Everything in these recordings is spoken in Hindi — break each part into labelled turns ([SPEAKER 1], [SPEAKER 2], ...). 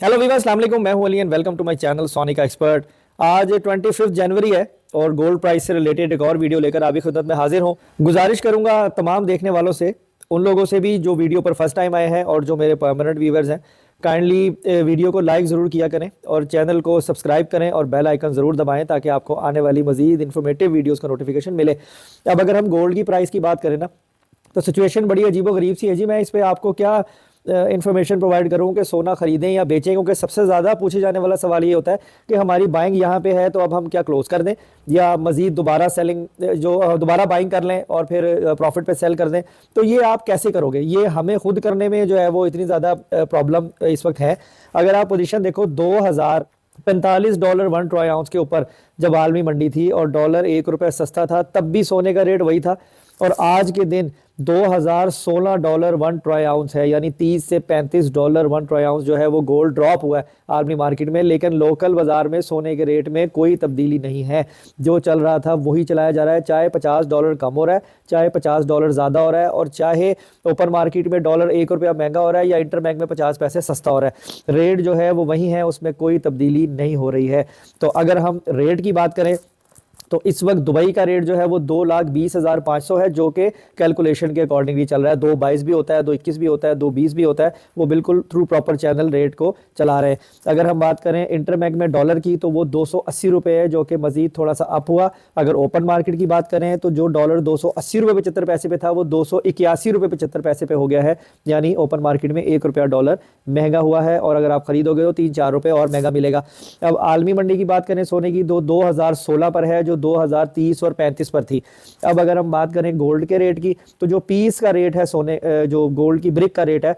[SPEAKER 1] हेलो वीवर, अस्सलाम वालेकुम। मैं हूं Ali and welcome to my channel Sonika expert. आज 25 जनवरी है और गोल्ड प्राइस से रिलेटेड एक और वीडियो लेकर आपकी खिदमत में हाजिर हूं। गुजारिश करूंगा तमाम देखने वालों से, उन लोगों से भी जो वीडियो पर फर्स्ट टाइम आए हैं और जो मेरे परमानेंट व्यूवर्स हैं, काइंडली वीडियो को लाइक ज़रूर किया करें और चैनल को सब्सक्राइब करें और बेल आइकन ज़रूर दबाएं ताकि आपको आने वाली मजीद इन्फॉर्मेटिव वीडियोज़ का नोटिफिकेशन मिले। अब अगर हम गोल्ड की प्राइस की बात करें ना, तो सिचुएशन बड़ी अजीबो गरीब सी है जी। मैं इस पे आपको क्या इन्फॉर्मेशन प्रोवाइड करूँ कि सोना खरीदें या बेचें, क्योंकि सबसे ज़्यादा पूछे जाने वाला सवाल ये होता है कि हमारी बाइंग यहाँ पे है तो अब हम क्या क्लोज़ कर दें या मज़ीद दोबारा सेलिंग दोबारा बाइंग कर लें और फिर प्रॉफिट पे सेल कर दें। तो ये आप कैसे करोगे? ये हमें खुद करने में जो है वो इतनी ज़्यादा प्रॉब्लम इस वक्त है। अगर आप पोजीशन देखो, $2045 1 ट्रॉय आउंस के ऊपर जब आलमी मंडी थी और डॉलर ₹1 सस्ता था, तब भी सोने का रेट वही था। और आज के दिन $2016 1 ट्रॉय आउंस है, यानी $30 से $35 1 ट्रॉय आउंस जो है वो गोल्ड ड्रॉप हुआ है आलमी मार्केट में। लेकिन लोकल बाजार में सोने के रेट में कोई तब्दीली नहीं है, जो चल रहा था वही चलाया जा रहा है। चाहे $50 कम हो रहा है, चाहे $50 ज़्यादा हो रहा है, और चाहे ओपन मार्केट में डॉलर ₹1 महंगा हो रहा है या इंटर बैंक में 50 पैसे सस्ता हो रहा है, रेट जो है वो वही है, उसमें कोई तब्दीली नहीं हो रही है। तो अगर हम रेट की बात करें तो इस वक्त दुबई का रेट जो है वो 2,20,500 है, जो कि कैलकुलेशन के अकॉर्डिंगली चल रहा है। 2,22 भी होता है, 2,21 भी होता है, 2,20 भी होता है, वो बिल्कुल थ्रू प्रॉपर चैनल रेट को चला रहे हैं। अगर हम बात करें इंटरबैंक में डॉलर की, तो वो ₹280 है, जो कि मजीद थोड़ा सा अप हुआ। अगर ओपन मार्केट की बात करें तो जो डॉलर ₹280.75 पे था वो ₹281.75 पे हो गया है, यानी ओपन मार्केट में ₹1 डॉलर महंगा हुआ है। और अगर आप खरीदोगे तो ₹3-4 और महंगा मिलेगा। अब आलमी मंडी की बात करें सोने की, 2016 पर है, जो 2030 और 35 पर थी। अब अगर हम बात करें गोल्ड के रेट की, तो जो पीस का रेट है सोने, जो गोल्ड की ब्रिक का रेट है,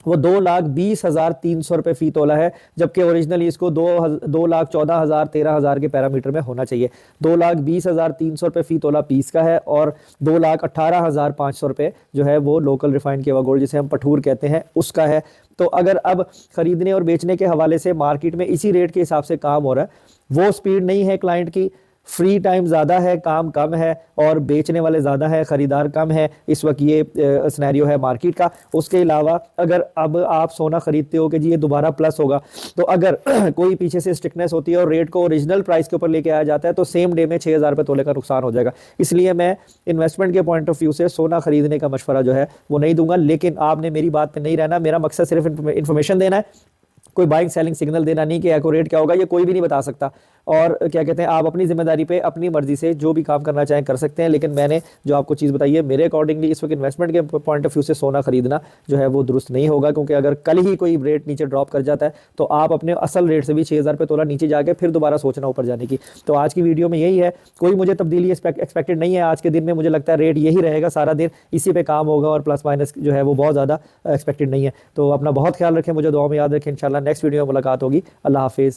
[SPEAKER 1] वो 2,20,300 फी तोला है, जबकि ओरिजिनली इसको 2,14,000 13,000 के पैरामीटर में होना चाहिए। 2,20,300 फी तोला पीस का है और 2,18,500 जो है वो लोकल रिफाइंड किया हुआ गोल्ड, जिसे हम पठूर कहते हैं, उसका है। तो अगर अब खरीदने और बेचने के हवाले से मार्केट में इसी रेट के हिसाब से काम हो रहा है, वो स्पीड नहीं है क्लाइंट की, फ्री टाइम ज़्यादा है, काम कम है और बेचने वाले ज़्यादा है, ख़रीदार कम है, इस वक्त ये सिनेरियो है मार्केट का। उसके अलावा अगर अब आप सोना ख़रीदते हो कि जी ये दोबारा प्लस होगा, तो अगर कोई पीछे से स्टिकनेस होती है और रेट को ओरिजिनल प्राइस के ऊपर लेके आया जाता है, तो सेम डे में 6,000 रुपये तोले का नुकसान हो जाएगा। इसलिए मैं इन्वेस्टमेंट के पॉइंट ऑफ व्यू से सोना खरीदने का मशवरा जो है वो नहीं दूंगा। लेकिन आपने मेरी बात पर नहीं रहना, मेरा मकसद सिर्फ इन्फॉर्मेशन देना है, कोई बाइंग सेलिंग सिग्नल देना नहीं कि एक्यूरेट क्या होगा ये कोई भी नहीं बता सकता। और क्या कहते हैं, आप अपनी जिम्मेदारी पे अपनी मर्जी से जो भी काम करना चाहें कर सकते हैं। लेकिन मैंने जो आपको चीज़ बताई है, मेरे अकॉर्डिंगली इस वक्त इन्वेस्टमेंट के पॉइंट ऑफ व्यू से सोना खरीदना जो है वो दुरुस्त नहीं होगा, क्योंकि अगर कल ही कोई रेट नीचे ड्रॉप कर जाता है तो आप अपने असल रेट से भी 6,000 रुपये तोला नीचे जाके फिर दोबारा सोचना ऊपर जाने की। तो आज की वीडियो में यही है, कोई मुझे तब्दीली एक्सपेक्टेड नहीं है। आज के दिन में मुझे लगता है रेट यही रहेगा, सारा दिन इसी पे काम होगा और प्लस माइनस जो है वो बहुत ज़्यादा एक्सपेक्टेड नहीं है। तो अपना बहुत ख्याल रखें, मुझे दुआ में याद रखें। इंशाल्लाह नेक्स्ट वीडियो में मुलाकात होगी। अल्लाह हाफिज़।